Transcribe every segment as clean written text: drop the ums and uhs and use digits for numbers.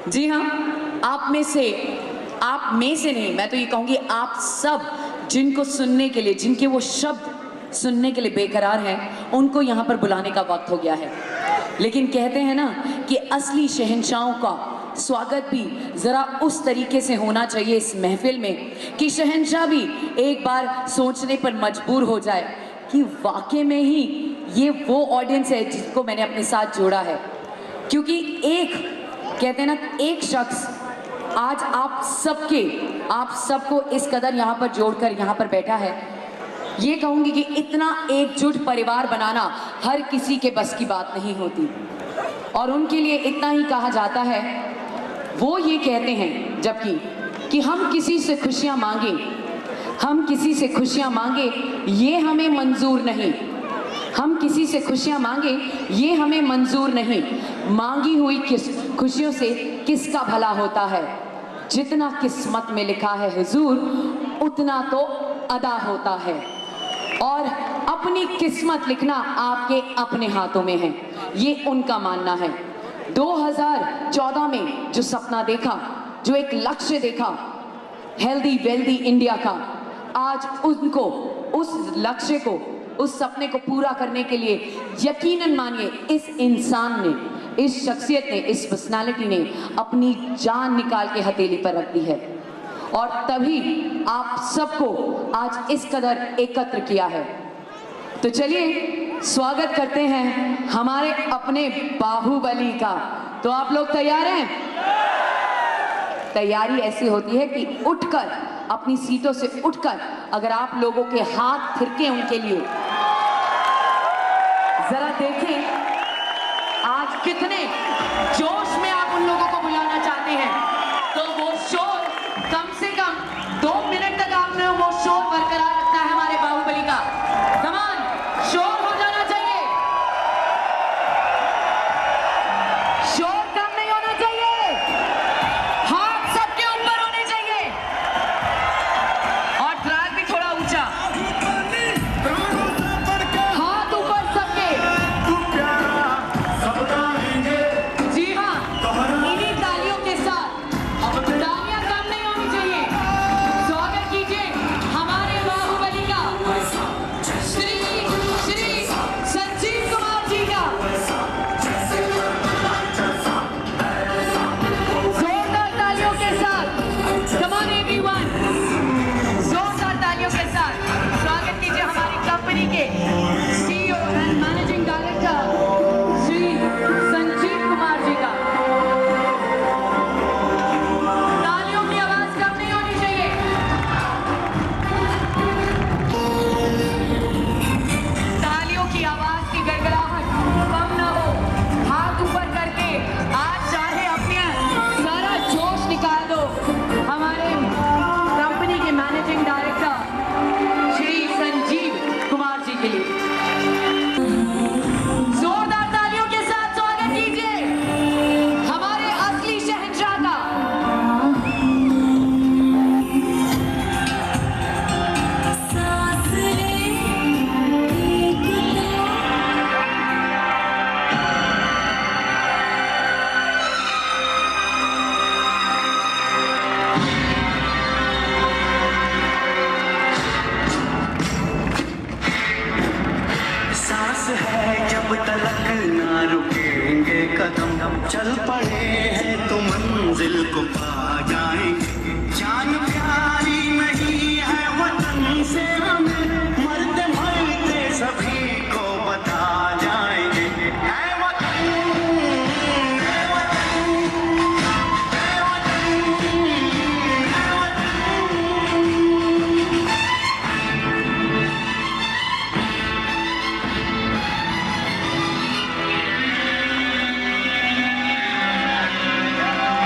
जी हाँ, आप में से नहीं, मैं तो ये कहूँगी आप सब जिनको सुनने के लिए, जिनके वो शब्द सुनने के लिए बेकरार हैं, उनको यहाँ पर बुलाने का वक्त हो गया है। लेकिन कहते हैं ना कि असली शहंशाहों का स्वागत भी ज़रा उस तरीके से होना चाहिए इस महफिल में कि शहंशाह भी एक बार सोचने पर मजबूर हो जाए कि वाकई में ही ये वो ऑडियंस है जिसको मैंने अपने साथ जोड़ा है। क्योंकि एक कहते हैं ना, एक शख्स आज आप सबको इस कदर यहाँ पर जोड़कर यहाँ पर बैठा है। ये कहूँगी कि इतना एकजुट परिवार बनाना हर किसी के बस की बात नहीं होती, और उनके लिए इतना ही कहा जाता है। वो ये कहते हैं जबकि कि हम किसी से खुशियाँ मांगे ये हमें मंजूर नहीं, हम किसी से खुशियाँ मांगे ये हमें मंजूर नहीं, मांगी हुई खुशियों से किसका भला होता है, जितना किस्मत में लिखा है हुजूर उतना तो अदा होता है। और अपनी किस्मत लिखना आपके अपने हाथों में है, ये उनका मानना है। 2014 में जो सपना देखा, जो एक लक्ष्य देखा हेल्दी वेल्दी इंडिया का, आज उनको उस लक्ष्य को, उस सपने को पूरा करने के लिए यकीनन मानिए इस इंसान ने, इस शख्सियत ने, इस पर्सनालिटी ने अपनी जान निकाल के हथेली पर रख दी है, और तभी आप सबको आज इस कदर एकत्र किया है। तो चलिए स्वागत करते हैं हमारे अपने बाहुबली का। तो आप लोग तैयार हैं? तैयारी ऐसी होती है कि उठकर, अपनी सीटों से उठकर अगर आप लोगों के हाथ थिरके उनके लिए, जरा देखें आज कितने जोश में आप उन लोगों को बुलाना चाहते हैं। तो वो शोर कम से कम 2 मिनट तक आपने वो शोर बरकरार रखना है हमारे बाहुबली का। कमान, शोर हो जाना चाहिए, शोर कम नहीं होना चाहिए, हाथ सबके ऊपर होने चाहिए, और ट्रैक भी थोड़ा ऊंचा, हाथ ऊपर सबके। जी हाँ, इन्हीं तालियों के साथ, तालियां कम नहीं होनी चाहिए। स्वागत कीजिए हमारे बाहुबली का, श्री संजीव कुमार जी का। जोरदार तालियों के साथ, come on everyone, जोरदार तालियों के साथ स्वागत कीजिए हमारी कंपनी के CEO and managing director Shri Sanjeev Kumar ji का। तालियों की आवाज कम नहीं होनी चाहिए। तालियों की आवाज की गड़गड़ाहट कम ना हो, हाथ ऊपर करके आज चाहे अपने सारा जोश निकाल दो हमारे कंपनी के मैनेजिंग डायरेक्टर श्री संजीव कुमार जी के लिए। जोरदार तालियों के साथ स्वागत कीजिए हमारे असली शहंशाह का। सांस है जब तलक ना रुकेंगे कदम, चल पड़े हैं तो मंजिल को पा जाएंगे। जान प्यारी नहीं है वतन से हमें, मरते मरते सभी को बता जाएंगे। ऐ वतन, ऐ वतन, ऐ वतन, ऐ वतन।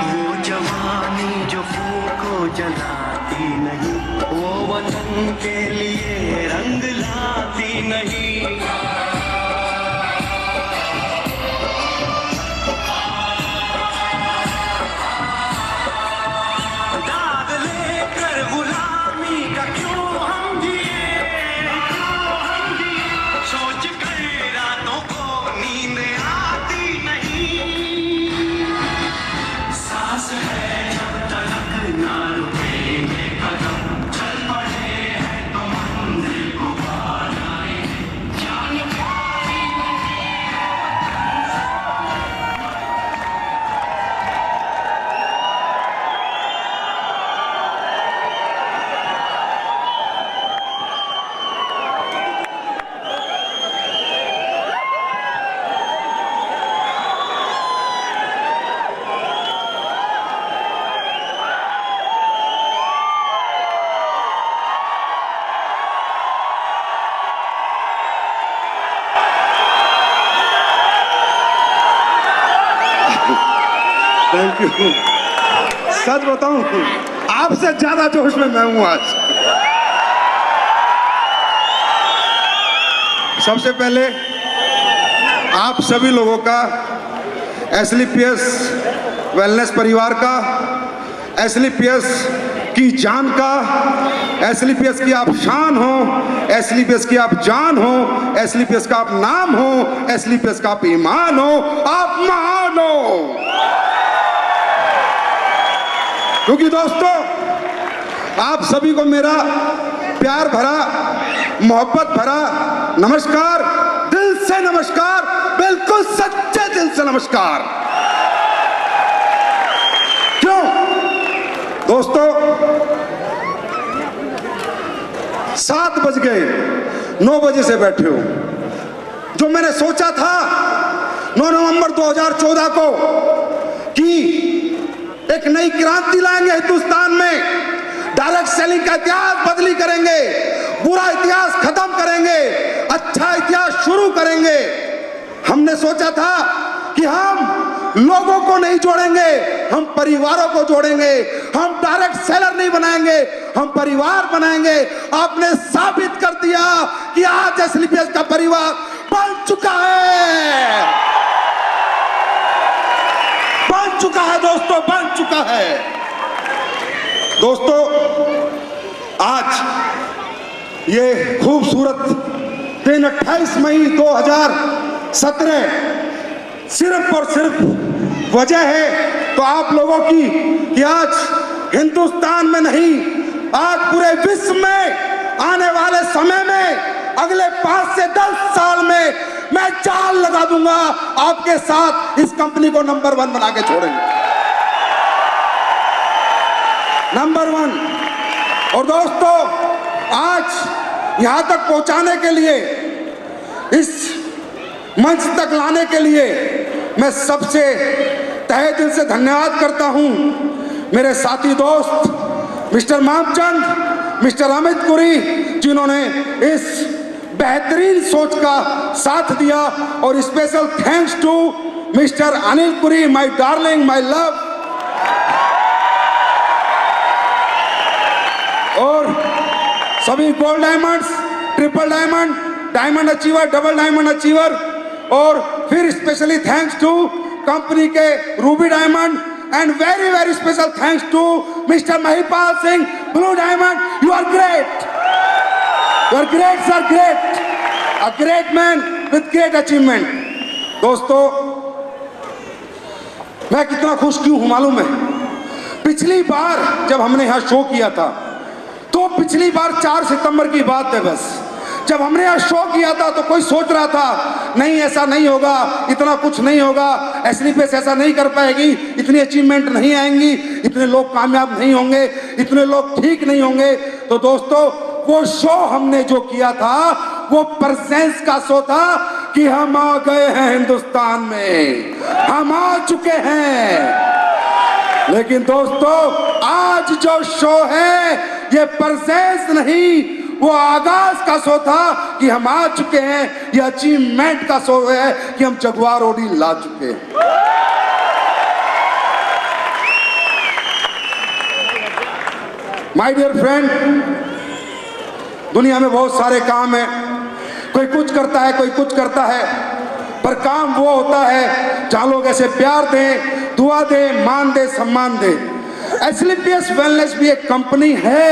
वो जवानी जो फूको जलाती नहीं, वो वतन के लिए रंग लाती नहीं। दाग लेकर गुलामी का क्यों हम जिए, सोच कर रातों को नींद आती नहीं। Thank you. सच बताऊं, आपसे ज्यादा जोश में मैं हूं आज। सबसे पहले आप सभी लोगों का, एसलीपीएस वेलनेस परिवार का, एसलीपीएस की जान का, एसलीपीएस की आप शान हो, एसलीपीएस की आप जान हो, एसलीपीएस का आप नाम हो, एसलीपीएस का आप ईमान हो, आप महान हो। क्योंकि दोस्तों, आप सभी को मेरा प्यार भरा, मोहब्बत भरा नमस्कार, दिल से नमस्कार, बिल्कुल सच्चे दिल से नमस्कार। क्यों दोस्तों, 7 बज गए, 9 बजे से बैठे हो। जो मैंने सोचा था 9 नवंबर 2014 को कि एक नई क्रांति लाएंगे हिंदुस्तान में, डायरेक्ट सेलिंग का इतिहास बदली करेंगे, बुरा इतिहास खत्म करेंगे, अच्छा इतिहास शुरू करेंगे। हमने सोचा था कि हम लोगों को नहीं जोड़ेंगे, हम परिवारों को जोड़ेंगे, हम डायरेक्ट सेलर नहीं बनाएंगे, हम परिवार बनाएंगे। आपने साबित कर दिया कि आज एसलीपीएस का परिवार बन चुका है, बन चुका है दोस्तों, बन चुका है। दोस्तों, आज ये खूबसूरत दिन 28 मई 2017 सिर्फ और सिर्फ वजह है तो आप लोगों की कि आज हिंदुस्तान में नहीं, आज पूरे विश्व में आने वाले समय में, अगले 5 से 10 साल में मैं जाल लगा दूंगा, आपके साथ इस कंपनी को नंबर 1 बना के छोड़ेंगे, नंबर 1। और दोस्तों, आज यहां तक पहुंचाने के लिए, इस मंच तक लाने के लिए मैं सबसे तहे दिल से धन्यवाद करता हूं मेरे साथी दोस्त मिस्टर मामचंद, मिस्टर अमित पुरी, जिन्होंने इस बेहतरीन सोच का साथ दिया। और special thanks to mister Anil Puri, my darling, my love. और सभी gold diamonds, triple diamond, diamond achiever, double diamond achiever, और फिर स्पेशली थैंक्स टू कंपनी के ruby diamond, and very very special thanks to mister Mahipal Singh, blue diamond. You are great, you are great sir, great, a great man with great achievement. दोस्तों, मैं कितना खुश क्यों हूं मालूम है? पिछली बार जब हमने यहां शो किया था, तो पिछली बार 4 सितंबर की बात है बस, जब हमने यहाँ शो किया था तो कोई सोच रहा था नहीं ऐसा नहीं होगा, इतना कुछ नहीं होगा, एसलीपीएस ऐसा नहीं कर पाएगी, इतनी अचीवमेंट नहीं आएंगी, इतने लोग कामयाब नहीं होंगे, इतने लोग ठीक नहीं होंगे। तो दोस्तों, वो शो हमने जो किया था वो प्रेजेंस का शो था कि हम आ गए हैं हिंदुस्तान में, हम आ चुके हैं। लेकिन दोस्तों, आज जो शो है ये प्रेजेंस नहीं, वो आगाज का शो था कि हम आ चुके हैं। ये अचीवमेंट का शो है कि हम जगुआर ओडी ला चुके हैं। माय डियर फ्रेंड, दुनिया में बहुत सारे काम हैं, कोई कुछ करता है, कोई कुछ करता है, पर काम वो होता है जहां लोग ऐसे प्यार दें, दुआ दें, मान दें, सम्मान दें। एसलीपीएस वेलनेस भी एक कंपनी है,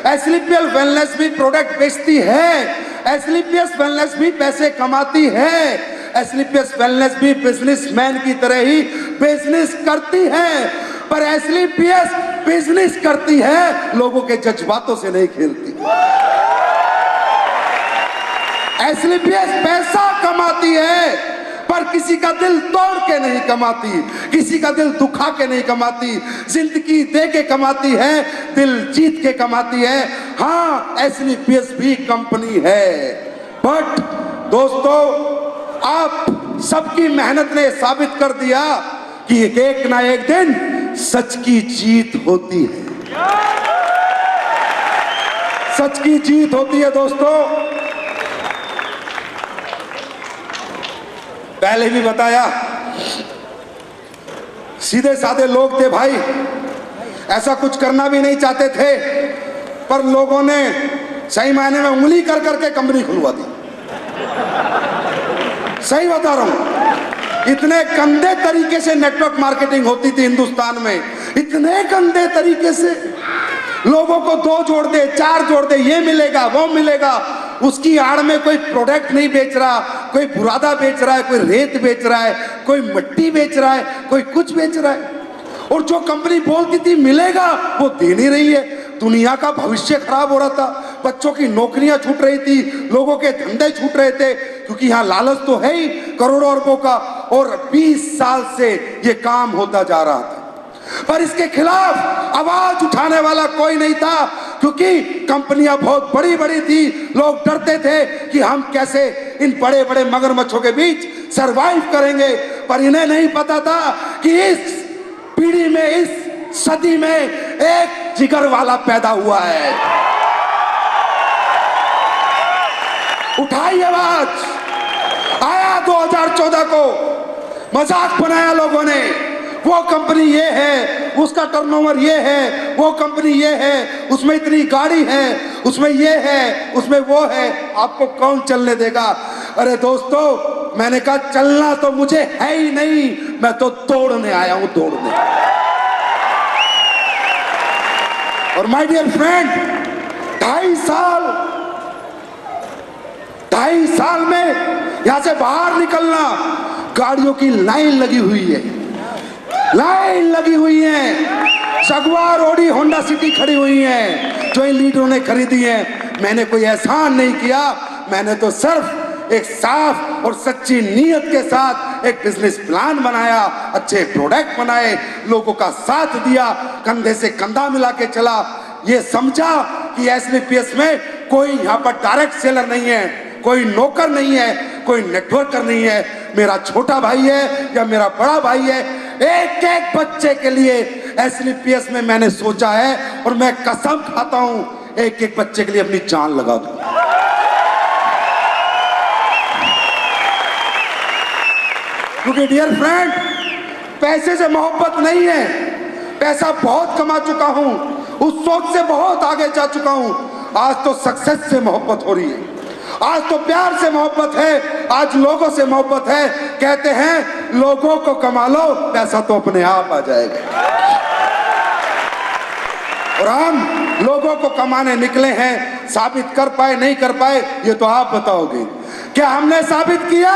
एसलीपीएस वेलनेस भी प्रोडक्ट बेचती है, एसलीपीएस वेलनेस भी पैसे कमाती है, एसलीपीएस वेलनेस भी बिजनेसमैन की तरह ही बिजनेस करती है। पर एसलीपीएस बिजनेस करती है, लोगों के जज्बातों से नहीं खेलती। एसलीपीएस पैसा कमाती है, पर किसी का दिल तोड़ के नहीं कमाती, किसी का दिल दुखा के नहीं कमाती, जिंदगी दे के कमाती है, दिल जीत के कमाती है। हाँ, एसलीपीएस भी कंपनी है, बट दोस्तों, आप सबकी मेहनत ने साबित कर दिया कि एक ना एक दिन सच की जीत होती है, सच की जीत होती है। दोस्तों, पहले भी बताया, सीधे साधे लोग थे भाई, ऐसा कुछ करना भी नहीं चाहते थे, पर लोगों ने सही मायने में उंगली कर करके कंपनी खुलवा दी। सही बता रहा हूं, इतने गंदे तरीके से नेटवर्क मार्केटिंग होती थी हिंदुस्तान में, इतने गंदे तरीके से लोगों को 2 जोड़ दे 4 जोड़ दे, ये मिलेगा वो मिलेगा, उसकी आड़ में कोई प्रोडक्ट नहीं बेच रहा, कोई बुरादा बेच रहा है, कोई रेत बेच रहा है, कोई मिट्टी बेच रहा है, कोई कुछ बेच रहा है। और जो कंपनी बोलती थी मिलेगा वो दे नहीं रही है। दुनिया का भविष्य खराब हो रहा था, बच्चों की नौकरियां छूट रही थी, लोगों के धंधे छूट रहे थे, क्योंकि यहाँ लालच तो है ही करोड़ों अरबों का। और 20 साल से ये काम होता जा रहा था, पर इसके खिलाफ आवाज उठाने वाला कोई नहीं था, क्योंकि कंपनियां बहुत बड़ी बड़ी थी। लोग डरते थे कि हम कैसे इन बड़े बड़े मगरमच्छों के बीच सरवाइव करेंगे। पर इन्हें नहीं पता था कि इस पीढ़ी में, इस सदी में एक जिगर वाला पैदा हुआ है। उठाई आवाज। आया 2014 को, मजाक बनाया लोगों ने, वो कंपनी ये है, उसका टर्नओवर ये है, वो कंपनी ये है, उसमें इतनी गाड़ी है, उसमें ये है, उसमें वो है, आपको कौन चलने देगा। अरे दोस्तों, मैंने कहा चलना तो मुझे है ही नहीं, मैं तो तोड़ने आया हूं, तोड़ने। और माय डियर फ्रेंड, 2.5 साल में यहां से बाहर निकलना, गाड़ियों की लाइन लगी हुई है, लाइन लगी हुई है, जगुआर, ऑडी, होंडा सिटी खड़ी हुई है, जो इन लीडरों ने खरीदी है। मैंने कोई एहसान नहीं किया, मैंने तो सिर्फ एक साफ और सच्ची नीयत के साथ एक बिजनेस प्लान बनाया, अच्छे प्रोडक्ट बनाए, लोगों का साथ दिया, कंधे से कंधा मिला के चला। ये समझा कि एसलीपीएस में कोई यहाँ पर डायरेक्ट सेलर नहीं है, कोई नौकर नहीं है, कोई नेटवर्कर नहीं है, मेरा छोटा भाई है या मेरा बड़ा भाई है, एक एक बच्चे के लिए एसलीपीएस में मैंने सोचा है, और मैं कसम खाता हूं एक एक बच्चे के लिए अपनी जान लगा दूं। क्योंकि डियर फ्रेंड, पैसे से मोहब्बत नहीं है, पैसा बहुत कमा चुका हूं, उस सोच से बहुत आगे जा चुका हूं। आज तो सक्सेस से मोहब्बत हो रही है, आज तो प्यार से मोहब्बत है, आज लोगों से मोहब्बत है। कहते हैं लोगों को कमा लो, पैसा तो अपने आप आ जाएगा। और हम लोगों को कमाने निकले हैं, साबित कर पाए नहीं कर पाए ये तो आप बताओगे। क्या हमने साबित किया?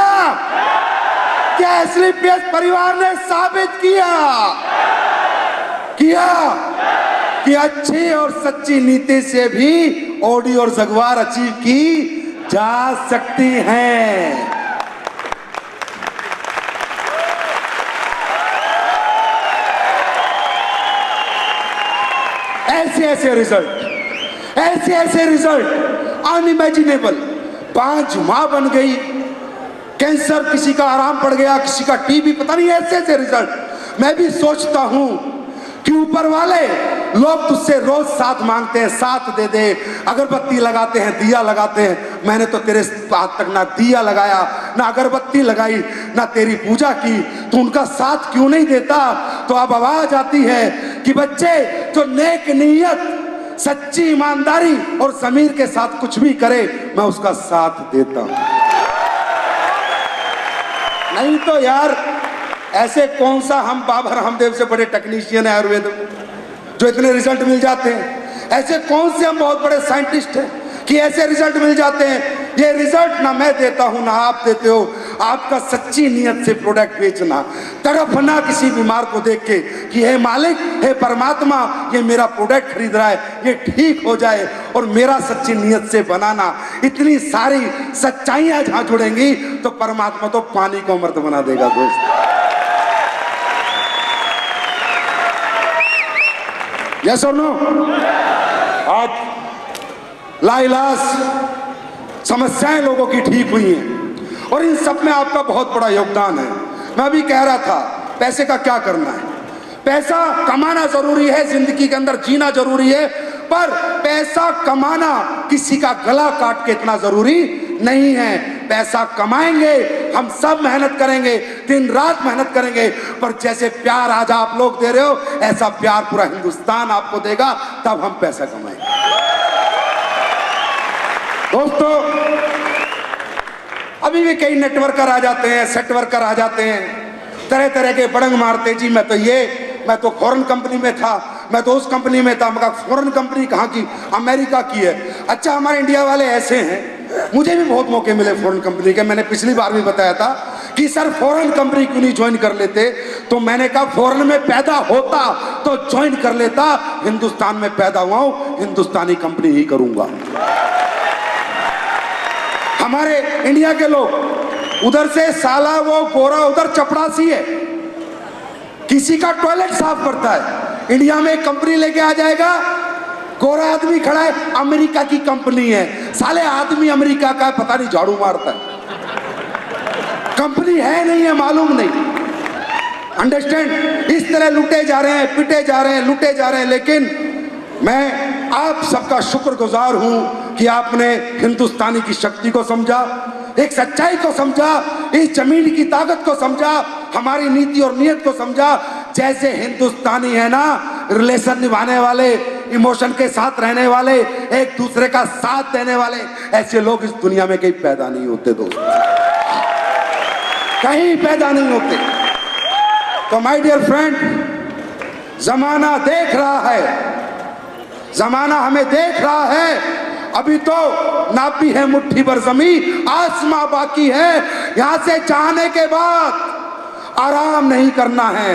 क्या एसलीपीएस परिवार ने साबित किया कि अच्छी और सच्ची नीति से भी ऑडी और जगुआर अचीव की जा सकती हैं। ऐसे ऐसे रिजल्ट अनइमेजिनेबल। 5 माह बन गई, कैंसर किसी का आराम पड़ गया, किसी का टीबी, पता नहीं, ऐसे ऐसे रिजल्ट। मैं भी सोचता हूं कि ऊपर वाले लोग तुझसे रोज साथ मांगते हैं, साथ दे दे, अगरबत्ती लगाते हैं, दिया लगाते हैं। मैंने तो तेरे हाथ तक ना दिया लगाया, ना अगरबत्ती लगाई, ना तेरी पूजा की, तो उनका साथ क्यों नहीं देता? तो अब आवाज आती है कि बच्चे जो नेक नीयत, सच्ची ईमानदारी और ज़मीर के साथ कुछ भी करे, मैं उसका साथ देता हूं। नहीं तो यार, ऐसे कौन सा हम बाबा रामदेव से बड़े टेक्नीशियन है आयुर्वेद में जो इतने रिजल्ट मिल जाते हैं? ऐसे कौन से हम बहुत बड़े साइंटिस्ट हैं कि ऐसे रिजल्ट मिल जाते हैं? ये रिजल्ट ना मैं देता हूं ना आप देते हो, आपका सच्ची नीयत से प्रोडक्ट बेचना, तड़पना किसी बीमार को देख के कि हे मालिक, हे परमात्मा, ये मेरा प्रोडक्ट खरीद रहा है, ये ठीक हो जाए, और मेरा सच्ची नीयत से बनाना। इतनी सारी सच्चाइयां जहां जुड़ेंगी तो परमात्मा तो पानी को अमृत बना देगा दोस्त। यस और नो? आज लाइलाज समस्याएं लोगों की ठीक हुई हैं, और इन सब में आपका बहुत बड़ा योगदान है। मैं अभी कह रहा था, पैसे का क्या करना है? पैसा कमाना जरूरी है, जिंदगी के अंदर जीना जरूरी है, पर पैसा कमाना किसी का गला काट के इतना जरूरी नहीं है। पैसा कमाएंगे, हम सब मेहनत करेंगे, दिन रात मेहनत करेंगे, पर जैसे प्यार आज आप लोग दे रहे हो ऐसा प्यार पूरा हिंदुस्तान आपको देगा, तब हम पैसा कमाएंगे। दोस्तों, अभी भी कई नेटवर्कर आ जाते हैं, सेट वर्कर आ जाते हैं, तरह तरह के बड़ंग मारते, जी मैं तो फॉरेन कंपनी में था, मैं तो उस कंपनी में था। मगर फॉरेन कंपनी कहाँ की? अमेरिका की है। अच्छा, हमारे इंडिया वाले ऐसे हैं, मुझे भी बहुत मौके मिले फॉरेन कंपनी के। मैंने पिछली बार भी बताया था कि सर फॉरेन कंपनी क्यों नहीं ज्वाइन कर लेते, तो मैंने कहा फॉरेन में पैदा होता तो ज्वाइन कर लेता, हिंदुस्तान में पैदा हुआ हूं, हिंदुस्तानी कंपनी ही करूंगा। हमारे इंडिया के लोग उधर से साला वो गोरा उधर चपड़ासी है, किसी का टॉयलेट साफ करता है। इंडिया में एक कंपनी लेके आ जाएगा, गोरा आदमी खड़ा है, अमेरिका की कंपनी है, साले आदमी अमेरिका का है, पता नहीं झाड़ू मारता है, कंपनी है नहीं है मालूम नहीं। अंडरस्टैंड? इस तरह लुटे जा रहे हैं, पिटे जा रहे हैं, लुटे जा रहे हैं। लेकिन मैं आप सबका शुक्रगुजार हूं कि आपने हिंदुस्तानी की शक्ति को समझा, एक सच्चाई को समझा, इस जमीन की ताकत को समझा, हमारी नीति और नियत को समझा। जैसे हिंदुस्तानी है ना, रिलेशन निभाने वाले, इमोशन के साथ रहने वाले, एक दूसरे का साथ देने वाले, ऐसे लोग इस दुनिया में कहीं पैदा नहीं होते दोस्त, कहीं पैदा नहीं होते। तो माय डियर फ्रेंड, जमाना देख रहा है, जमाना हमें देख रहा है। अभी तो नापी है मुट्ठी भर जमीन, आसमां बाकी है, यहां से जाने के बाद आराम नहीं करना है।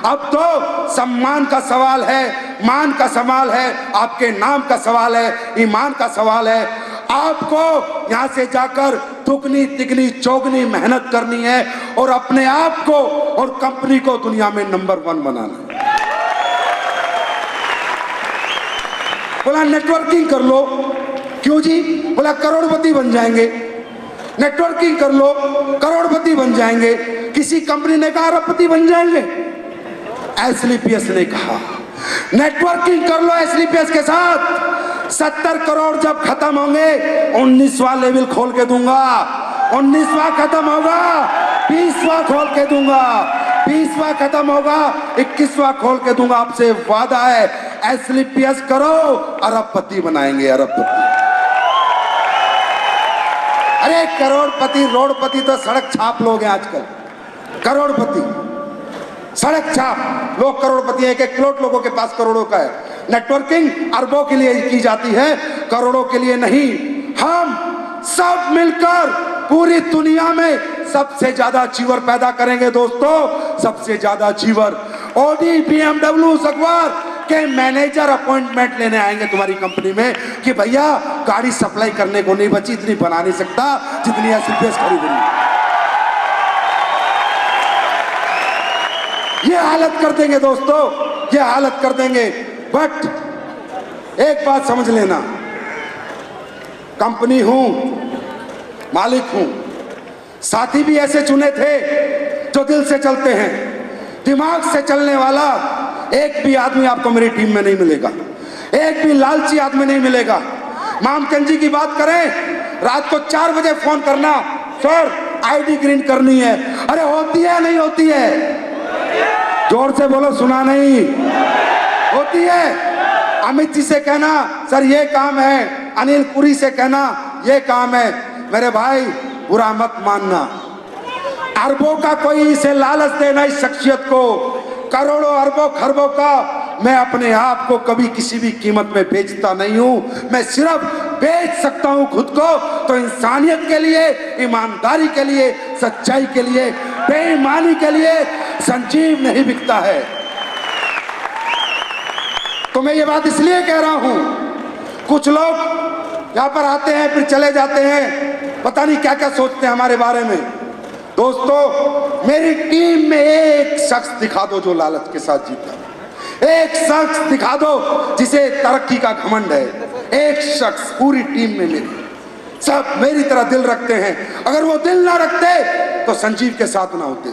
अब तो सम्मान का सवाल है, मान का सवाल है, आपके नाम का सवाल है, ईमान का सवाल है। आपको यहां से जाकर दुगनी तिगनी चौगनी मेहनत करनी है और अपने आप को और कंपनी को दुनिया में नंबर 1 बनाना है। बोला नेटवर्किंग कर लो, क्यों जी? बोला करोड़पति बन जाएंगे। नेटवर्किंग कर लो, करोड़पति बन जाएंगे। किसी कंपनी ने कहा अरबपति बन जाएंगे, एसलीपीएस ने कहा नेटवर्किंग कर लो एसलीपीएस के साथ, 70 करोड़ जब खत्म होंगे 19वां लेवल खोल के दूंगा, 19वां खत्म होगा 20वां खोल के दूंगा, 20वां खत्म होगा 21वां खोल के दूंगा। आपसे वादा है, एसलीपीएस करो, अरबपति बनाएंगे, अरबपति। अरे करोड़पति रोडपति तो सड़क छाप लोग हैं आजकल, करोड़पति सड़क छाप लोग करोड़पति है। 1 करोड़ लोगों के पास करोड़ों का है। नेटवर्किंग अरबों के लिए की जाती है, करोड़ों के लिए नहीं। हम सब मिलकर पूरी दुनिया में सबसे ज्यादा अचीवर पैदा करेंगे दोस्तों, सबसे ज्यादा अचीवर। ऑडी, BMW, जगुआर के मैनेजर अपॉइंटमेंट लेने आएंगे तुम्हारी कंपनी में कि भैया गाड़ी सप्लाई करने को नहीं बची, इतनी बना नहीं सकता जितनी एसलीपीएस खरीदनी। ये हालत कर देंगे दोस्तों, ये हालत कर देंगे। बट एक बात समझ लेना, कंपनी हूं, मालिक हूं, साथी भी ऐसे चुने थे जो दिल से चलते हैं, दिमाग से चलने वाला एक भी आदमी आपको मेरी टीम में नहीं मिलेगा, एक भी लालची आदमी नहीं मिलेगा। मामचंद जी की बात करें, रात को 4 बजे फोन करना, सर आईडी ग्रीन करनी है। अरे होती है नहीं होती है? जोर से बोलो, सुना नहीं? होती है। अमित जी से कहना सर ये काम है, अनिल पुरी से कहना ये काम है। मेरे भाई बुरा मत मानना, अरबों का कोई इसे लालच देना इस शख्सियत को, करोड़ों अरबों खरबों का मैं अपने आप को कभी किसी भी कीमत में बेचता नहीं हूं। मैं सिर्फ बेच सकता हूं खुद को तो इंसानियत के लिए, ईमानदारी के लिए, सच्चाई के लिए, बेईमानी के लिए। संजीव नहीं बिकता है। तो मैं ये बात इसलिए कह रहा हूं, कुछ लोग यहां पर आते हैं फिर चले जाते हैं, पता नहीं क्या क्या सोचते हैं हमारे बारे में। दोस्तों, मेरी टीम में एक शख्स दिखा दो जो लालच के साथ जीता, एक शख्स दिखा दो जिसे तरक्की का घमंड है, एक शख्स पूरी टीम में मेरी, सब मेरी तरह दिल रखते हैं। अगर वो दिल ना रखते तो संजीव के साथ ना होते।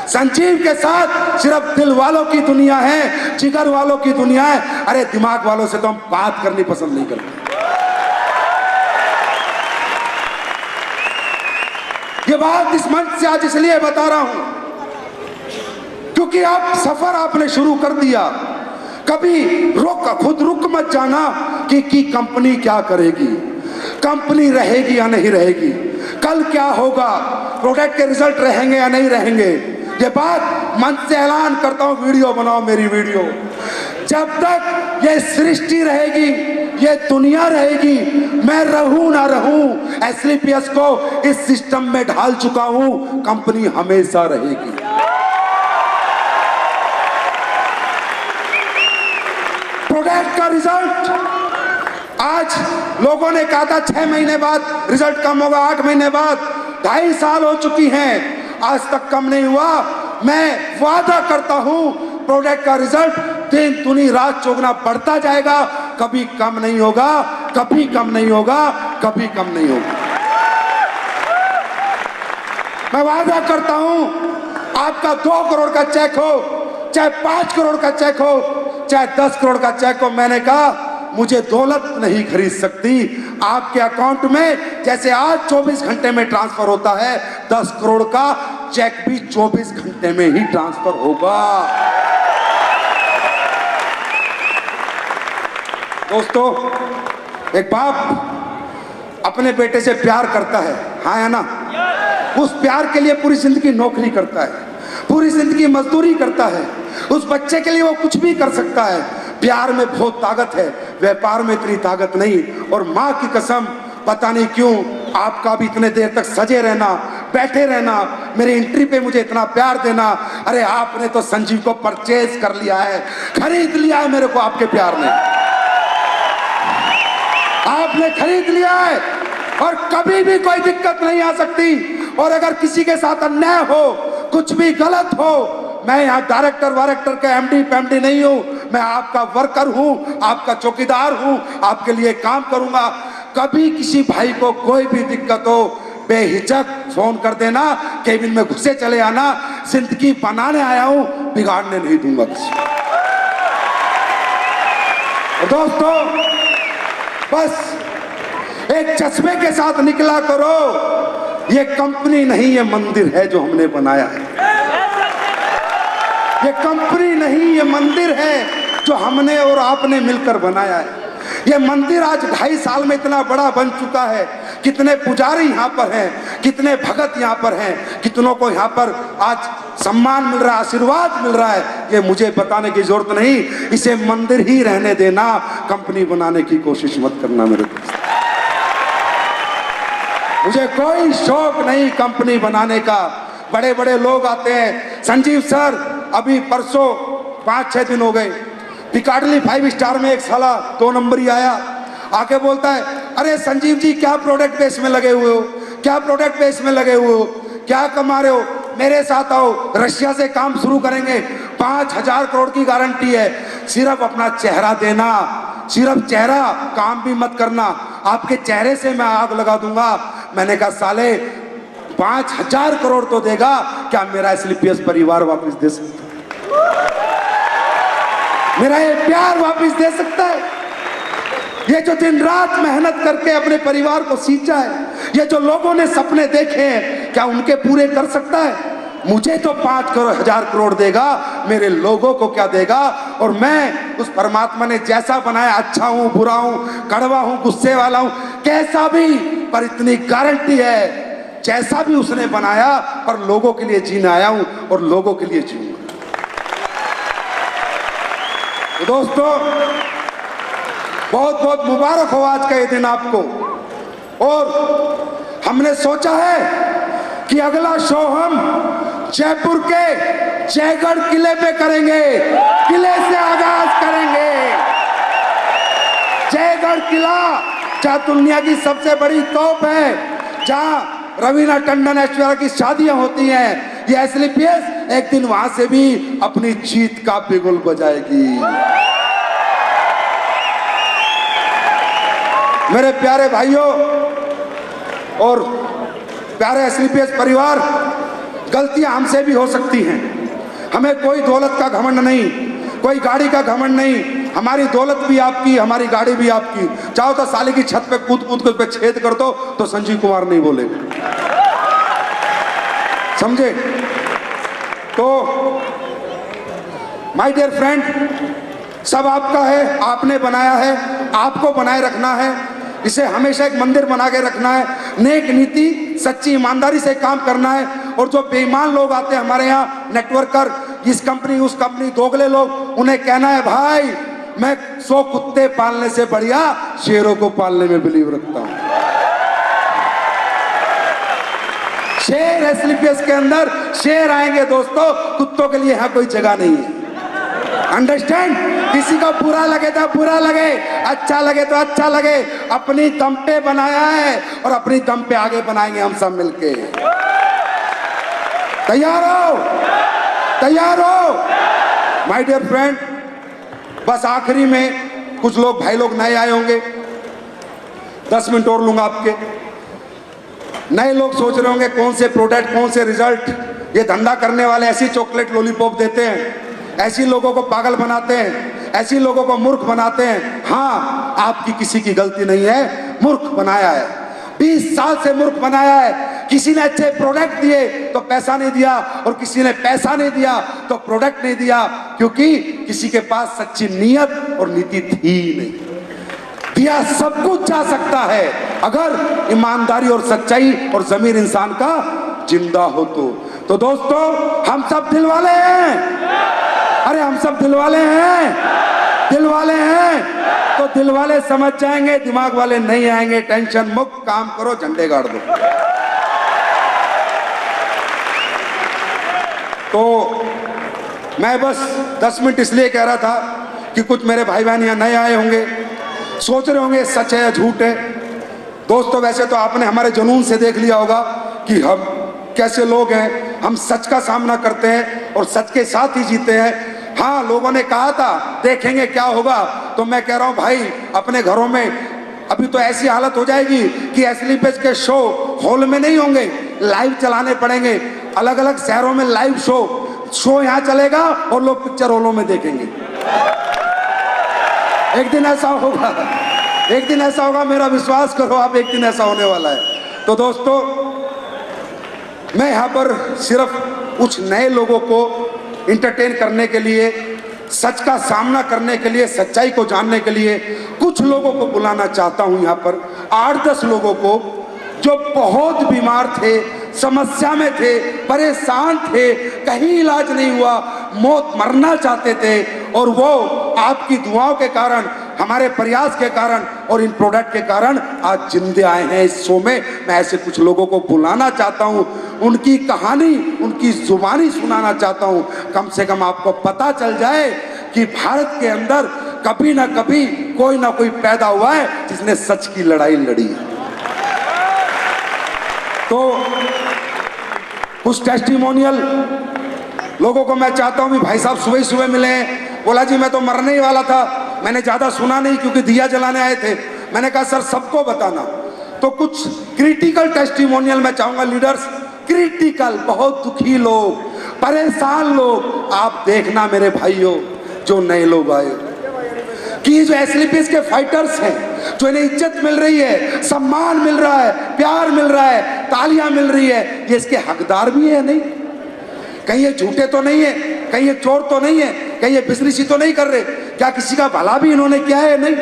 संजीव के साथ सिर्फ दिल वालों की दुनिया है, जिगर वालों की दुनिया है। अरे दिमाग वालों से तो हम बात करनी पसंद नहीं करते। ये बात इस मंच से आज इसलिए बता रहा हूं क्योंकि आप सफर आपने शुरू कर दिया। कभी खुद रुक मत जाना कि कंपनी क्या करेगी, कंपनी रहेगी या नहीं रहेगी, कल क्या होगा, प्रोडक्ट के रिजल्ट रहेंगे या नहीं रहेंगे। ये बात मंच से ऐलान करता हूं, वीडियो बनाओ मेरी वीडियो। जब तक ये सृष्टि रहेगी, ये दुनिया रहेगी, मैं रहूं ना रहूं, एसलीपीएस को इस सिस्टम में ढाल चुका हूं, कंपनी हमेशा रहेगी। प्रोडक्ट का रिजल्ट आज लोगों ने कहा था 6 महीने बाद रिजल्ट कम होगा, 8 महीने बाद, 2.5 साल हो चुकी हैं, आज तक कम नहीं हुआ। मैं वादा करता हूं प्रोडक्ट का रिजल्ट दिन दुनी रात चौगुना बढ़ता जाएगा, कभी कम नहीं होगा, कभी कम नहीं होगा, कभी कम नहीं होगा। मैं वादा करता हूं आपका 2 करोड़ का चेक हो, चाहे 5 करोड़ का चेक हो, चाहे 10 करोड़ का चेक हो, मैंने कहा मुझे दौलत नहीं खरीद सकती, आपके अकाउंट में जैसे आज 24 घंटे में ट्रांसफर होता है, 10 करोड़ का चेक भी 24 घंटे में ही ट्रांसफर होगा। दोस्तों, एक बाप अपने बेटे से प्यार करता है, हाँ या ना? उस प्यार के लिए पूरी जिंदगी नौकरी करता है, पूरी जिंदगी मजदूरी करता है, उस बच्चे के लिए वो कुछ भी कर सकता है। प्यार में बहुत ताकत है, व्यापार में इतनी ताकत नहीं। और माँ की कसम, पता नहीं क्यों आपका भी इतने देर तक सजे रहना, बैठे रहना, मेरी एंट्री पे मुझे इतना प्यार देना, अरे आपने तो संजीव को परचेज कर लिया है, खरीद लिया है मेरे को आपके प्यार ने, आपने खरीद लिया है और कभी भी कोई दिक्कत नहीं आ सकती। और अगर किसी के साथ अन्याय हो, कुछ भी गलत हो, मैं यहाँ डायरेक्टर वायरेक्टर का एमडी पैमडी नहीं हूँ, मैं आपका वर्कर हूँ, आपका चौकीदार हूँ, आपके लिए काम करूंगा। कभी किसी भाई को कोई भी दिक्कत हो, बेहिचक फोन कर देना, केबिन में घुसे चले आना, जिंदगी बनाने आया हूँ, बिगाड़ने नहीं दूंगा किसी को। दोस्तों, बस एक जज्बे के साथ निकला करो, ये कंपनी नहीं, ये मंदिर है जो हमने बनाया है। ये कंपनी नहीं, ये मंदिर है जो हमने और आपने मिलकर बनाया है। ये मंदिर आज 2.5 साल में इतना बड़ा बन चुका है, कितने पुजारी यहाँ पर हैं, कितने भगत यहाँ पर हैं, कितनों को यहाँ पर आज सम्मान मिल रहा है, आशीर्वाद मिल रहा है, ये मुझे बताने की जरूरत नहीं। इसे मंदिर ही रहने देना, कंपनी बनाने की कोशिश मत करना मेरे दोस्त। मुझे कोई शौक नहीं कंपनी बनाने का। बड़े बड़े लोग आते हैं, संजीव सर अभी परसों 5-6 दिन हो गए, पिकाडली 5 स्टार में एक साला 2 नंबर ही आया, आके बोलता है, अरे संजीव जी क्या प्रोडक्ट बेस में लगे हुए हो, क्या प्रोडक्ट बेस में लगे हुए हो, क्या कमा रहे हो, मेरे साथ आओ, रशिया से काम शुरू करेंगे, 5000 करोड़ की गारंटी है, सिर्फ अपना चेहरा देना, सिर्फ चेहरा, काम भी मत करना, आपके चेहरे से मैं आग लगा दूंगा। मैंने कहा साले 5000 करोड़ तो देगा, क्या मेरा एसलीपीएस परिवार वापस दे सकता है? मेरा ये प्यार वापस दे सकता है? ये जो दिन रात मेहनत करके अपने परिवार को सींचा है, ये जो लोगों ने सपने देखे हैं, क्या उनके पूरे कर सकता है? मुझे तो 5000 करोड़ देगा, मेरे लोगों को क्या देगा? और मैं उस परमात्मा ने जैसा बनाया, अच्छा हूं, बुरा हूं, कड़वा हूं, गुस्से वाला हूं, कैसा भी, पर इतनी गारंटी है, जैसा भी उसने बनाया, पर लोगों के लिए जीने आया हूं और लोगों के लिए जीऊंगा। तो दोस्तों, बहुत बहुत मुबारक हो आज का ये दिन आपको। और हमने सोचा है कि अगला शो हम जयपुर के जयगढ़ किले पे करेंगे, किले से आगाज करेंगे। जयगढ़ किला जहाँ दुनिया की सबसे बड़ी तोप है, जहाँ रवीना टंडन ऐश्वर्या की शादियां होती हैं, ये एसलीपीएस एक दिन वहां से भी अपनी जीत का बिगुल बजाएगी। मेरे प्यारे भाइयों और प्यारे एसलीपीएस परिवार, गलतियां हमसे भी हो सकती हैं, हमें कोई दौलत का घमंड नहीं, कोई गाड़ी का घमंड नहीं, हमारी दौलत भी आपकी, हमारी गाड़ी भी आपकी। चाहो तो साले की छत पे कूद कूद के छेद कर दो तो संजीव कुमार नहीं बोलेगा। समझे? तो माय डियर फ्रेंड, सब आपका है, आपने बनाया है, आपको बनाए रखना है, इसे हमेशा एक मंदिर बना के रखना है, नेक नीति सच्ची ईमानदारी से काम करना है। और जो बेईमान लोग आते हैं हमारे यहाँ नेटवर्कर, इस कंपनी उस कंपनी, दोगले लोग, उन्हें कहना है भाई मैं 100 कुत्ते पालने से बढ़िया शेरों को पालने में बिलीव रखता हूं। शेर एसलीपीएस के अंदर शेर आएंगे दोस्तों, कुत्तों के लिए यहाँ कोई जगह नहीं है। अंडरस्टैंड? किसी को बुरा लगे तो बुरा लगे, अच्छा लगे तो अच्छा लगे, अपनी दम पे बनाया है और अपनी दम पे आगे बनाएंगे हम सब मिलके। तैयार हो? तैयार हो माय डियर फ्रेंड? बस आखिरी में कुछ लोग भाई लोग नए आए होंगे, 10 मिनट और लूंगा आपके। नए लोग सोच रहे होंगे कौन से प्रोडक्ट, कौन से रिजल्ट, ये धंधा करने वाले ऐसी चॉकलेट लॉलीपॉप देते हैं, ऐसी लोगों को पागल बनाते हैं, ऐसी लोगों को मूर्ख बनाते हैं। हाँ, आपकी किसी की गलती नहीं है, मूर्ख बनाया है, 20 साल से मूर्ख बनाया है। किसी ने अच्छे प्रोडक्ट दिए तो पैसा नहीं दिया, और किसी ने पैसा नहीं दिया तो प्रोडक्ट नहीं दिया, क्योंकि किसी के पास सच्ची नीयत और नीति थी नहीं। दिया सब कुछ जा सकता है अगर ईमानदारी और सच्चाई और जमीर इंसान का जिंदा हो तो दोस्तों हम सब दिल वाले हैं। अरे हम सब दिल वाले हैं, दिल वाले हैं तो दिल वाले समझ जाएंगे, दिमाग वाले नहीं आएंगे। टेंशन मुक्त काम करो, झंडे गाड़ दो। तो मैं बस 10 मिनट इसलिए कह रहा था कि कुछ मेरे भाई बहन यहाँ नए आए होंगे, सोच रहे होंगे सच है या झूठ है। दोस्तों वैसे तो आपने हमारे जुनून से देख लिया होगा कि हम कैसे लोग हैं, हम सच का सामना करते हैं और सच के साथ ही जीते हैं। हाँ, लोगों ने कहा था देखेंगे क्या होगा, तो मैं कह रहा हूं भाई अपने घरों में अभी तो ऐसी हालत हो जाएगी कि एसलीपीएस के शो हॉल में नहीं होंगे, लाइव चलाने पड़ेंगे। अलग अलग शहरों में लाइव शो यहाँ चलेगा और लोग पिक्चर हॉलों में देखेंगे। एक दिन ऐसा होगा, एक दिन ऐसा होगा, मेरा विश्वास करो आप, एक दिन ऐसा होने वाला है। तो दोस्तों मैं यहाँ पर सिर्फ कुछ नए लोगों को इंटरटेन करने के लिए, सच का सामना करने के लिए, सच्चाई को जानने के लिए कुछ लोगों को बुलाना चाहता हूं। यहाँ पर 8-10 लोगों को जो बहुत बीमार थे, समस्या में थे, परेशान थे, कहीं इलाज नहीं हुआ, मरना चाहते थे, और वो आपकी दुआओं के कारण, हमारे प्रयास के कारण और इन प्रोडक्ट के कारण आज जिंदे आए हैं इस शो में। मैं ऐसे कुछ लोगों को बुलाना चाहता हूं, उनकी कहानी, उनकी जुबानी सुनाना चाहता हूं। कम से कम आपको पता चल जाए कि भारत के अंदर कभी ना कभी कोई ना कोई पैदा हुआ है जिसने सच की लड़ाई लड़ी। तो कुछ टेस्टिमोनियल लोगों को मैं चाहता हूं कि भाई साहब सुबह ही सुबह मिले। बोला जी मैं तो मरने ही वाला था, मैंने ज्यादा सुना नहीं क्योंकि दिया जलाने आए थे। मैंने कहा सर सबको बताना। तो कुछ क्रिटिकल टेस्टिमोनियल मैं चाहूंगा, लीडर्स, क्रिटिकल, बहुत दुखी लोग, परेशान लोग, आप देखना मेरे भाइयों जो नए लोग आए कि जो एसलीपीएस के फाइटर्स हैं, जो इन्हें इज्जत मिल रही है, सम्मान मिल रहा है, प्यार मिल रहा है, तालियां मिल रही है, ये इसके हकदार भी है नहीं? कहीं ये झूठे तो नहीं है, कहीं ये चोर तो नहीं है, कहीं ये बिजनेसी तो नहीं कर रहे? क्या किसी का भला भी इन्होंने किया है? नहीं।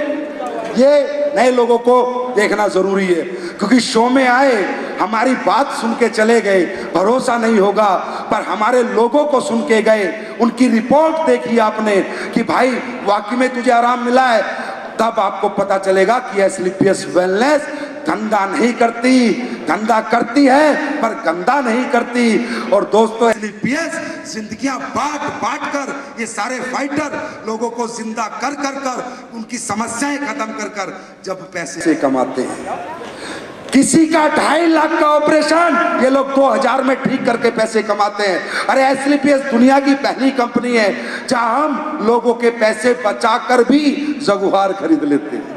ये नए लोगों को देखना जरूरी है, क्योंकि शो में आए, हमारी बात सुन के चले गए, भरोसा नहीं होगा, पर हमारे लोगों को सुन के गए, उनकी रिपोर्ट देखी आपने कि भाई वाकई में तुझे आराम मिला है, तब आपको पता चलेगा कि एसलीपीएस वेलनेस धंधा नहीं करती, धंधा करती है पर गंदा नहीं करती। और दोस्तों एसलीपीएस जिंदगियां बांट बांट कर, ये सारे फाइटर लोगों को जिंदा कर कर कर, उनकी समस्याएं खत्म कर कर जब पैसे से कमाते हैं। किसी का 2.5 लाख का ऑपरेशन ये लोग 2000 में ठीक करके पैसे कमाते हैं। अरे एसलीपीएस दुनिया की पहली कंपनी है जहां हम लोगों के पैसे बचाकर भी जगुआर खरीद लेते हैं।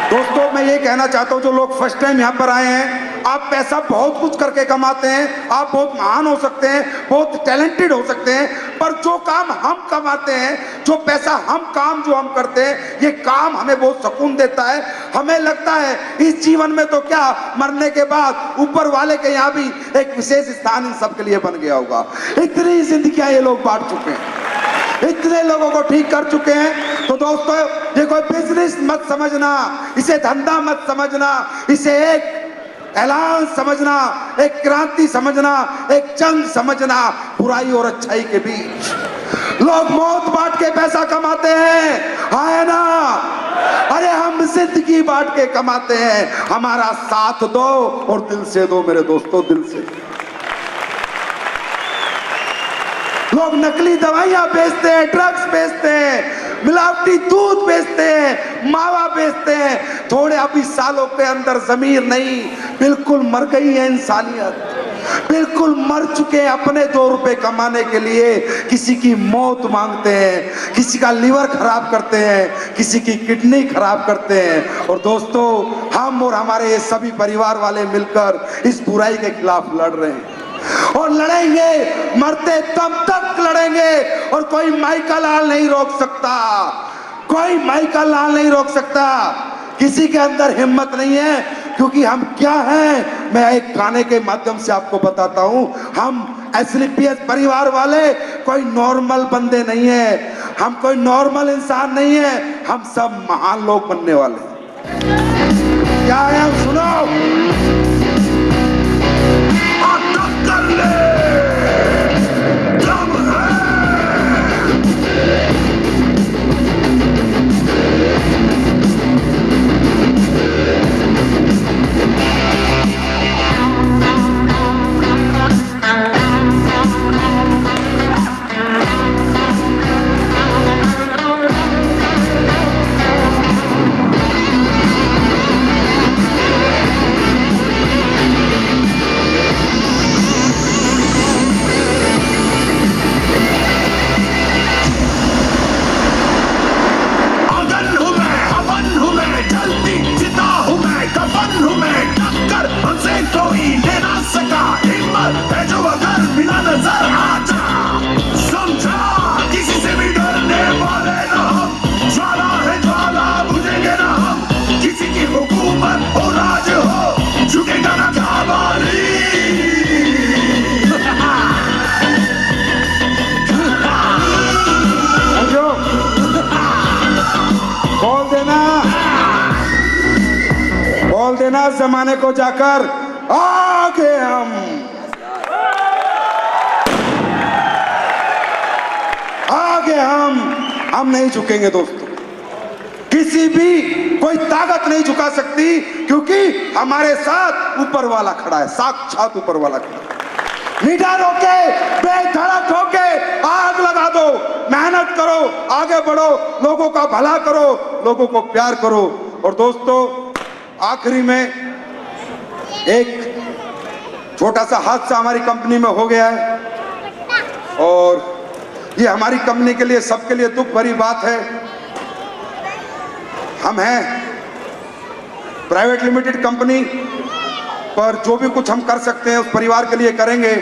दोस्तों मैं ये कहना चाहता हूं, जो लोग फर्स्ट टाइम यहाँ पर आए हैं, आप पैसा बहुत कुछ करके कमाते हैं, आप बहुत महान हो सकते हैं, बहुत टैलेंटेड हो सकते हैं, पर जो काम हम कमाते हैं, जो पैसा काम जो हम करते हैं, ये काम हमें बहुत सुकून देता है। हमें लगता है इस जीवन में तो क्या, मरने के बाद ऊपर वाले के यहाँ भी एक विशेष स्थान इन सबके लिए बन गया होगा। इतनी जिंदगियां ये लोग बांट चुके हैं, इतने लोगों को ठीक कर चुके हैं। तो दोस्तों, ये कोई बिजनेस मत समझना, इसे धंधा मत समझना, इसे एक ऐलान समझना, एक क्रांति समझना, एक जंग समझना बुराई और अच्छाई के बीच। लोग मौत बांट के पैसा कमाते हैं, है ना? अरे हम जिंदगी बांट के कमाते हैं। हमारा साथ दो और दिल से दो मेरे दोस्तों, दिल से। लोग नकली दवाइयां बेचते हैं, ड्रग्स बेचते हैं, मिलावटी दूध बेचते हैं, मावा बेचते हैं। थोड़े अभी सालों के अंदर जमीर नहीं, बिल्कुल मर गई है इंसानियत, बिल्कुल मर चुके हैं। अपने 2 रुपए कमाने के लिए किसी की मौत मांगते हैं, किसी का लीवर खराब करते हैं, किसी की किडनी खराब करते हैं। और दोस्तों, हम और हमारे ये सभी परिवार वाले मिलकर इस बुराई के खिलाफ लड़ रहे हैं और लड़ेंगे, मरते दम तक लड़ेंगे। और कोई माइका लाल नहीं रोक सकता, कोई माइका लाल नहीं रोक सकता। किसी के अंदर हिम्मत नहीं है, क्योंकि हम क्या हैं, मैं एक गाने के माध्यम से आपको बताता हूं। हम एसलीपीएस परिवार वाले कोई नॉर्मल बंदे नहीं है, हम कोई नॉर्मल इंसान नहीं है, हम सब महान लोग बनने वाले। क्या है, सुनो। बोल देना जमाने को जाकर, आगे हम नहीं झुकेंगे दोस्तों। किसी भी कोई ताकत नहीं झुका सकती, क्योंकि हमारे साथ ऊपर वाला खड़ा है, साक्षात ऊपर वाला खड़ा है। निडर होके, बेधड़क होके आग लगा दो, मेहनत करो, आगे बढ़ो, लोगों का भला करो, लोगों को प्यार करो। और दोस्तों, आखिरी में एक छोटा सा हादसा हमारी कंपनी में हो गया है, और ये हमारी कंपनी के लिए, सबके लिए दुख भरी बात है। हम हैं प्राइवेट लिमिटेड कंपनी, पर जो भी कुछ हम कर सकते हैं उस परिवार के लिए करेंगे।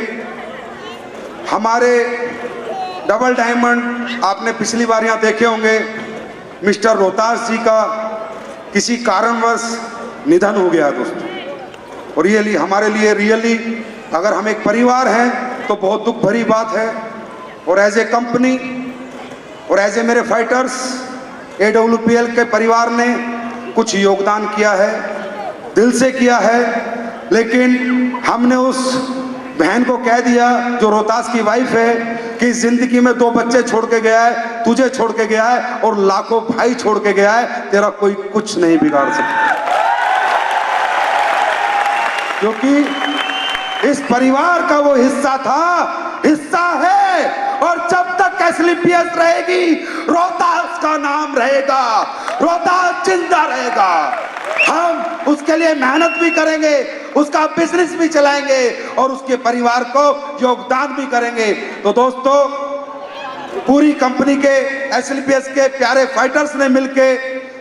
हमारे डबल डायमंड आपने पिछली बार यहाँ देखे होंगे, मिस्टर रोहतास जी का किसी कारणवश निधन हो गया दोस्तों। और रियली हमारे लिए, रियली अगर हम एक परिवार हैं तो बहुत दुख भरी बात है। और एज ए कंपनी और एज ए मेरे फाइटर्स, AWPL के परिवार ने कुछ योगदान किया है, दिल से किया है। लेकिन हमने उस बहन को कह दिया, जो रोहतास की वाइफ है, कि जिंदगी में 2 बच्चे छोड़ के गया है, तुझे छोड़ के गया है, और लाखों भाई छोड़ के गया है, तेरा कोई कुछ नहीं बिगाड़ सकता। क्योंकि इस परिवार का वो हिस्सा था, हिस्सा है, और जब तक एसलीपीएस रहेगी, रोहतास का नाम रहेगा, रोहतास जिंदा रहेगा। हम उसके लिए मेहनत भी करेंगे, उसका बिजनेस भी चलाएंगे, और उसके परिवार को योगदान भी करेंगे। तो दोस्तों, पूरी कंपनी के, एसलीपीएस के प्यारे फाइटर्स ने मिलके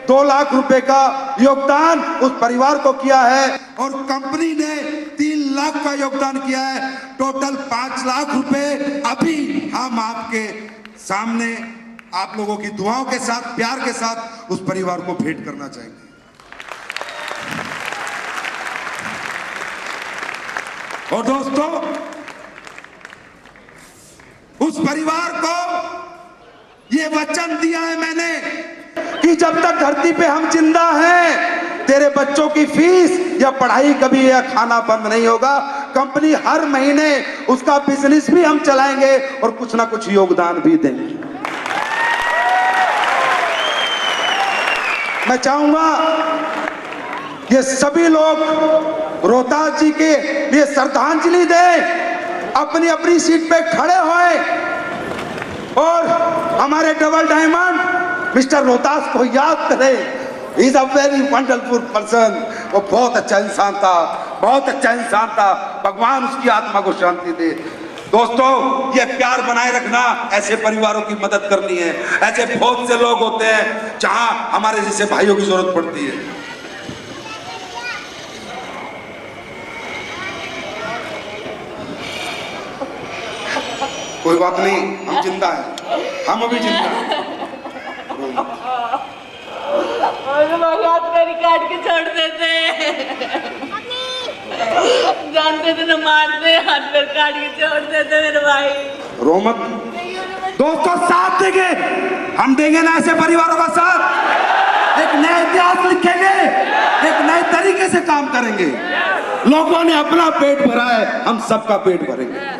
2 लाख रुपए का योगदान उस परिवार को किया है और कंपनी ने 3 लाख का योगदान किया है। टोटल 5 लाख रुपए अभी हम आपके सामने आप लोगों की दुआओं के साथ, प्यार के साथ उस परिवार को भेंट करना चाहेंगे। और दोस्तों, उस परिवार को ये वचन दिया है मैंने कि जब तक धरती पे हम जिंदा हैं, तेरे बच्चों की फीस या पढ़ाई कभी या खाना बंद नहीं होगा। कंपनी हर महीने उसका बिजनेस भी हम चलाएंगे और कुछ ना कुछ योगदान भी देंगे। मैं चाहूंगा ये सभी लोग रोहतास जी के लिए श्रद्धांजलि दें, अपनी अपनी सीट पे खड़े होए और हमारे डबल डायमंड मिस्टर रोहतास को याद करें। He is a very wonderful person. वो बहुत अच्छा इंसान था, बहुत अच्छा इंसान था। भगवान उसकी आत्मा को शांति दे। दोस्तों, ये प्यार बनाए रखना, ऐसे परिवारों की मदद करनी है। ऐसे बहुत से लोग होते हैं जहां हमारे जैसे भाइयों की जरूरत पड़ती है। कोई बात नहीं, हम जिंदा हैं, हम अभी जिंदा हैं। हाथ मेरी काट के छोड़ देते, जानते थे ना मारते, हाथ पैर काट के छोड़ देते मेरे भाई। रो मत दोस्तों, साथ देंगे, हम देंगे ना ऐसे परिवारों का साथ। एक नया इतिहास लिखेंगे, एक नए तरीके से काम करेंगे। लोगों ने अपना पेट भरा है, हम सबका पेट भरेंगे।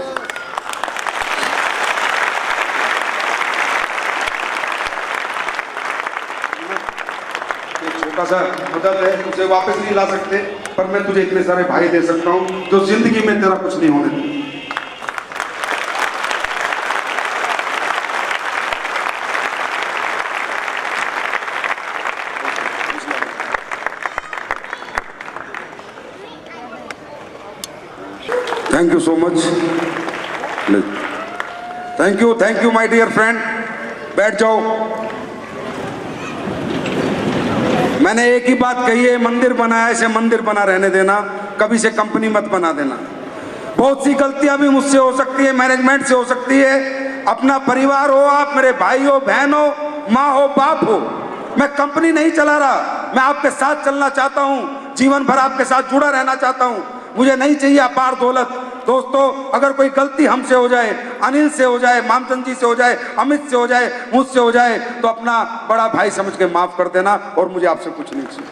छोटा सा मदद है, उसे वापस नहीं ला सकते, पर मैं तुझे इतने सारे भाई दे सकता हूं जो जिंदगी में तेरा कुछ नहीं होने देंगे। Thank you so much. Thank you my dear friend. बैठ जाओ। मैंने एक ही बात कही है, मंदिर बनाया, इसे मंदिर बना रहने देना, कभी से कंपनी मत बना देना। बहुत सी गलतियां भी मुझसे हो सकती है, मैनेजमेंट से हो सकती है। अपना परिवार हो, आप मेरे भाई हो, बहन हो, माँ हो, बाप हो। मैं कंपनी नहीं चला रहा, मैं आपके साथ चलना चाहता हूँ, जीवन भर आपके साथ जुड़ा रहना चाहता हूँ। मुझे नहीं चाहिए अपार दौलत। दोस्तों, अगर कोई गलती हमसे हो जाए, अनिल से हो जाए, मामचंद जी से हो जाए, अमित से हो जाए, मुझसे हो जाए, तो अपना बड़ा भाई समझ के माफ कर देना। और मुझे आपसे कुछ नहीं चाहिए,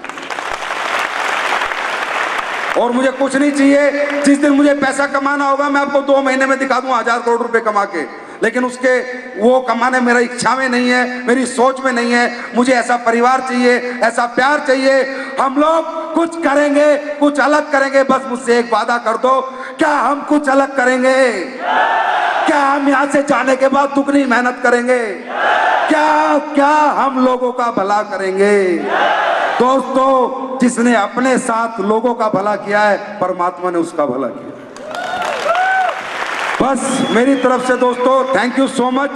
और मुझे कुछ नहीं चाहिए। जिस दिन मुझे पैसा कमाना होगा, मैं आपको 2 महीने में दिखा दूं 1000 करोड़ रुपए कमा के, लेकिन उसके वो कमाने मेरा इच्छा में नहीं है, मेरी सोच में नहीं है। मुझे ऐसा परिवार चाहिए, ऐसा प्यार चाहिए। हम लोग कुछ करेंगे, कुछ अलग करेंगे। बस मुझसे एक वादा कर दो, क्या हम कुछ अलग करेंगे? क्या हम यहाँ से जाने के बाद दुगनी मेहनत करेंगे? क्या हम लोगों का भला करेंगे? दोस्तों, जिसने अपने साथ लोगों का भला किया है, परमात्मा ने उसका भला किया। बस मेरी तरफ से दोस्तों, थैंक यू सो मच।